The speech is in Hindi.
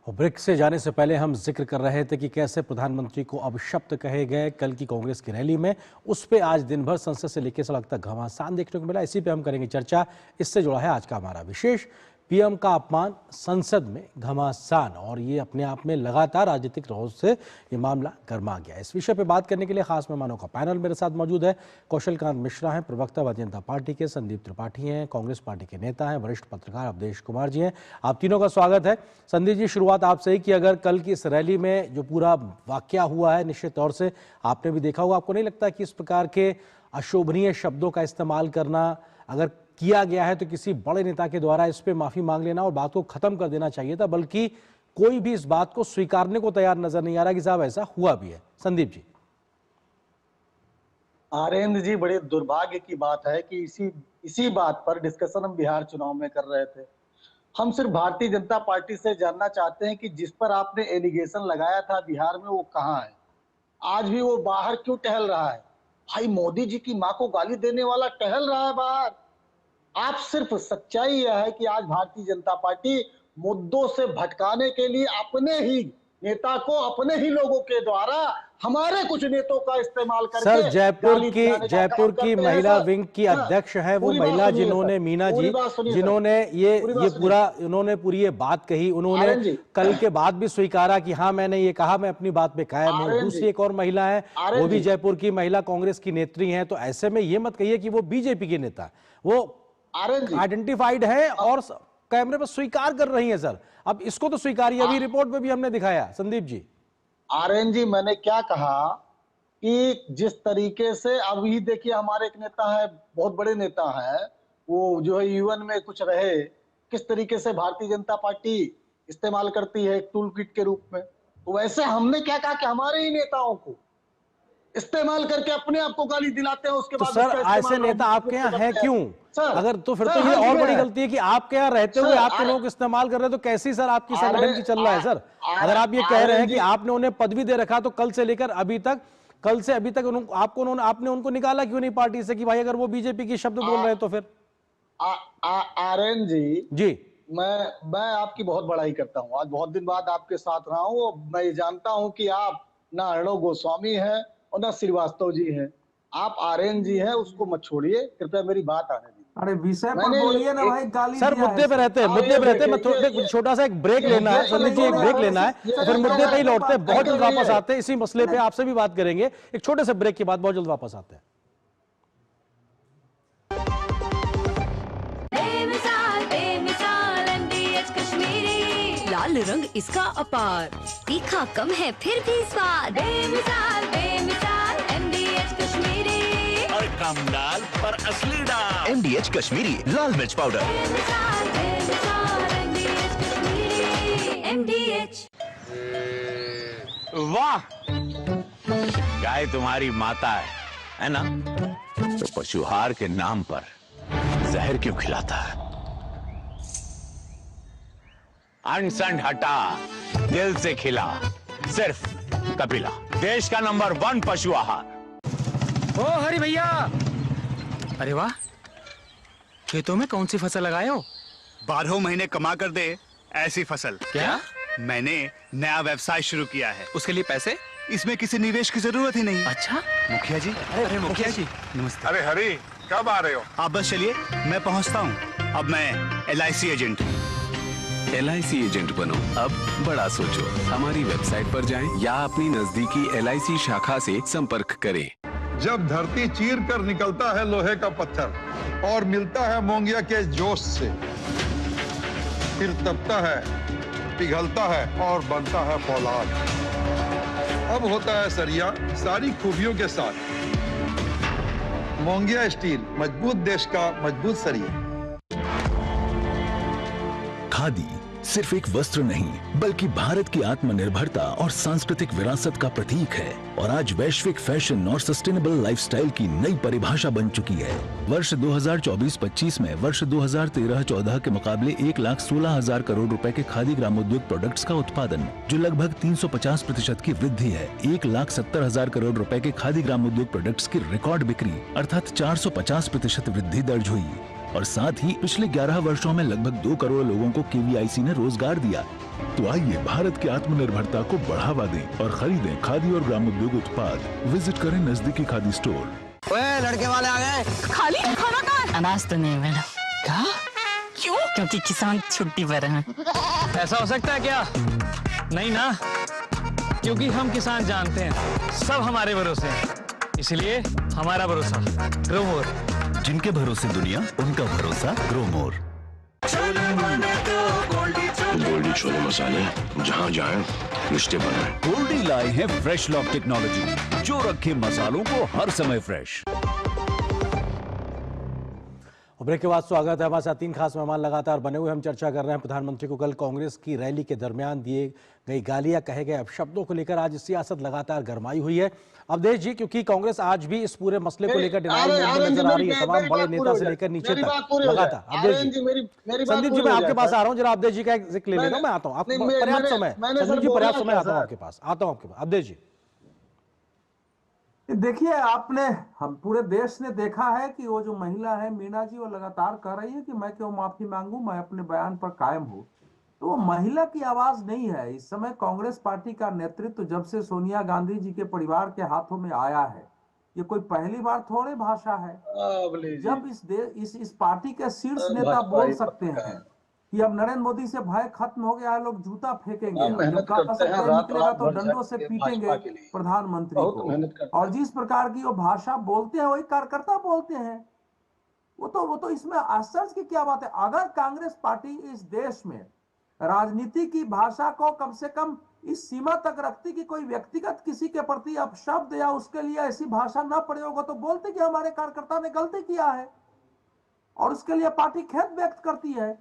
और ब्रिक्स से जाने से पहले हम जिक्र कर रहे थे कि कैसे प्रधानमंत्री को अपशब्द कहे गए कल की कांग्रेस की रैली में। उस पे आज दिन भर संसद से लेकर सड़क तक घमासान देखने को मिला। इसी पे हम करेंगे चर्चा। इससे जुड़ा है आज का हमारा विशेष, पीएम का अपमान, संसद में घमासान। और ये अपने आप में लगातार राजनीतिक रोज से ये मामला गर्मा गया। इस विषय पे बात करने के लिए खास मेहमानों का पैनल मेरे साथ मौजूद है। कौशल कांत मिश्रा हैं, प्रवक्ता भारतीय जनता पार्टी के। संदीप त्रिपाठी हैं, कांग्रेस पार्टी के नेता हैं। वरिष्ठ पत्रकार अवधेश कुमार जी हैं। आप तीनों का स्वागत है। संदीप जी, शुरुआत आपसे ही कि अगर कल की इस रैली में जो पूरा वाकया हुआ है, निश्चित तौर से आपने भी देखा होगा, आपको नहीं लगता कि इस प्रकार के अशोभनीय शब्दों का इस्तेमाल करना अगर किया गया है तो किसी बड़े नेता के द्वारा इस पे माफी मांग लेना और बात को खत्म कर देना चाहिए था, बल्कि कोई भी इस बात को स्वीकारने को तैयार नजर नहीं आ रहा कि साहब ऐसा हुआ भी है। संदीप जी। आर्यन जी, बड़े दुर्भाग्य की बात है कि इसी बात पर डिस्कशन हम बिहार चुनाव में कर रहे थे। हम सिर्फ भारतीय जनता पार्टी से जानना चाहते हैं कि जिस पर आपने एलिगेशन लगाया था बिहार में, वो कहाँ है? आज भी वो बाहर क्यों टहल रहा है? भाई, मोदी जी की माँ को गाली देने वाला टहल रहा है बाहर। आप सिर्फ सच्चाई यह है कि आज भारतीय जनता पार्टी मुद्दों से भटकाने के लिए अपने ही नेता को अपने ही लोगों के द्वारा हमारे कुछ नेताओं का इस्तेमाल करके सर, जयपुर की महिला विंग की अध्यक्ष है वो महिला, जिन्होंने मीना जी, जिन्होंने ये पूरा उन्होंने पूरी ये बात कही। उन्होंने कल के बाद भी स्वीकारा कि हाँ, मैंने ये कहा, मैं अपनी बात पे कायम हूँ। दूसरी एक और महिला है, वो भी जयपुर की महिला कांग्रेस की नेत्री है। तो ऐसे में ये मत कहिए कि वो बीजेपी के नेता, वो आइडेंटिफाइड है और कैमरे पर स्वीकार कर रही है। सर, अब इसको तो स्वीकारिए, अभी रिपोर्ट में भी हमने दिखाया। संदीप जी। आर्यन जी, मैंने क्या कहा कि जिस तरीके से अभी देखिए, हमारे एक नेता है, बहुत बड़े नेता है, वो जो है यूएन में कुछ रहे, किस तरीके से भारतीय जनता पार्टी इस्तेमाल करती है एक टूल किट के रूप में। तो वैसे हमने क्या कहा कि हमारे ही नेताओं को इस्तेमाल करके अपने आप को गाली दिलाते हैं। उसके तो बाद सर, ऐसे नेता आपके यहाँ है क्यों? अगर तो फिर तो ये और बड़ी गलती है कि आपके यहाँ रहते हुए आपके लोग इस्तेमाल कर रहे हैं। तो कैसी सर आपकी संगठन की चल रहा है? सर, अगर आप ये कह रहे हैं कि आपने उन्हें पदवी दे रखा, तो कल से लेकर अभी तक, आपने उनको निकाला क्यों नहीं पार्टी से कि भाई अगर वो बीजेपी की शब्द बोल रहे हैं तो फिर? आर्यन जी, मैं आपकी बहुत बड़ाई करता हूँ। आज बहुत दिन बाद आपके साथ रहा हूँ। मैं ये जानता हूँ कि आप ना अर्णव गोस्वामी है और ना श्रीवास्तव जी हैं। आप आर्यन जी हैं, उसको मत छोड़िए, कृपया मेरी बात आने दीजिए। अरे विषय पर बोलिए ना भाई, गाली सर, मुद्दे पे रहते हैं, मैं थोड़ा छोटा सा एक ब्रेक लेना है। संदीप जी, एक ब्रेक लेना है, फिर मुद्दे पे ही लौटते हैं। बहुत जल्द वापस आते हैं, इसी मसले पे आपसे भी बात करेंगे। एक छोटे से ब्रेक के बाद बहुत जल्द वापस आते हैं। लाल रंग इसका अपार, तीखा कम है फिर भी स्वाद। बेमिसाल बेमिसाल MDH कश्मीरी, और कम दाल पर असली दाल। MDH कश्मीरी लाल मिर्च पाउडर। बेमिसाल बेमिसाल MDH कश्मीरी, MDH। वाह, गाय तुम्हारी माता है ना? तो पशुहार के नाम पर जहर क्यों खिलाता है? अनसंड हटा, दिल से खिला, सिर्फ कपिला, देश का नंबर 1 पशु आहार। ओ हरि भैया, अरे वाह, खेतों में कौन सी फसल लगाए हो? 12 महीने कमा कर दे ऐसी फसल। क्या? मैंने नया व्यवसाय शुरू किया है। उसके लिए पैसे? इसमें किसी निवेश की जरूरत ही नहीं। अच्छा मुखिया जी। अरे मुखिया जी, नमस्ते। अरे हरी, कब आ रहे हो? आप बस चलिए, मैं पहुंचता हूं। अब मैं LIC एजेंट हूं। LIC एजेंट बनो, अब बड़ा सोचो। हमारी वेबसाइट पर जाएं या अपनी नजदीकी LIC शाखा से संपर्क करें। जब धरती चीर कर निकलता है लोहे का पत्थर और मिलता है मोंगिया के जोश से, फिर तपता है, पिघलता है और बनता है फौलाद। अब होता है सरिया सारी खूबियों के साथ। मोंगिया स्टील, मजबूत देश का मजबूत सरिया। खादी सिर्फ एक वस्त्र नहीं, बल्कि भारत की आत्मनिर्भरता और सांस्कृतिक विरासत का प्रतीक है और आज वैश्विक फैशन और सस्टेनेबल लाइफस्टाइल की नई परिभाषा बन चुकी है। वर्ष 2024-25 में वर्ष 2013-14 के मुकाबले 1,16,000 करोड़ रुपए के खादी ग्रामोद्योग प्रोडक्ट्स का उत्पादन, जो लगभग 350% की वृद्धि है। 1,70,000 करोड़ रुपए के खादी ग्रामोद्योग प्रोडक्ट्स की रिकॉर्ड बिक्री अर्थात 450% वृद्धि दर्ज हुई। और साथ ही पिछले 11 वर्षों में लगभग 2 करोड़ लोगों को KVIC ने रोजगार दिया। तो आइए भारत की आत्मनिर्भरता को बढ़ावा दें और खरीदें खादी और ग्रामोद्योग उत्पाद। विजिट करें नजदीकी खादी स्टोर। ओए लड़के वाले आ गए। खाली खाना कहाँ? अनाज तो नहीं मैडम। क्या? क्यों? क्योंकि किसान छुट्टी पर हैं। ऐसा हो सकता है क्या? नहीं ना, क्योंकि हम किसान जानते हैं सब हमारे भरोसे हैं, इसलिए हमारा भरोसा ग्रो मोर। जिनके भरोसे दुनिया, उनका भरोसा ग्रो मोर। गोल्डी छोले मसाले, जहाँ जाए रिश्ते बनाए। गोल्डी लाए हैं फ्रेश लॉक टेक्नोलॉजी, जो रखे मसालों को हर समय फ्रेश। ब्रेक के बाद स्वागत है। हमारे साथ 3 खास मेहमान लगातार बने हुए, हम चर्चा कर रहे हैं प्रधानमंत्री को कल कांग्रेस की रैली के दरमियान दिए गई गालियां, कहे गए अपशब्दों को लेकर आज सियासत लगातार गरमाई हुई है। अवधेश जी, क्योंकि कांग्रेस आज भी इस पूरे मसले को लेकर डिनाइल में नजर आ रही है, तमाम बड़े नेता से लेकर नीचे तक लगातार। अवधेश जी, संदीप जी, मैं आपके पास आ रहा हूँ, जरा अवधेश जी का एक जिक्र ले लेना, मैं आता हूँ। आप पर्याप्त समय, संदीप जी पर्याप्त समय, आता हूँ आपके पास, अवधेश जी। देखिए, आपने, हम पूरे देश ने देखा है कि वो जो महिला है मीना जी, वो लगातार कह रही है कि मैं क्यों माफी मांगू, मैं अपने बयान पर कायम हूं। तो वो महिला की आवाज नहीं है। इस समय कांग्रेस पार्टी का नेतृत्व जब से सोनिया गांधी जी के परिवार के हाथों में आया है, ये कोई पहली बार थोड़े भाषा है। जब इस पार्टी के शीर्ष नेता बोल सकते हैं कि अब नरेंद्र मोदी से भय खत्म हो गया है, लोग जूता फेंकेंगे, निकलेगा तो डंडों से पीटेंगे प्रधानमंत्री को, और जिस प्रकार की वो भाषा बोलते हैं वही कार्यकर्ता बोलते हैं, वो तो इसमें आश्चर्य की क्या बात है। अगर कांग्रेस पार्टी इस देश में राजनीति की भाषा को कम से कम इस सीमा तक रखती कि कोई व्यक्तिगत किसी के प्रति अपशब्द या उसके लिए ऐसी भाषा न प्रयोग हो, तो बोलते कि हमारे कार्यकर्ता ने गलती किया है और उसके लिए पार्टी खेद व्यक्त करती है।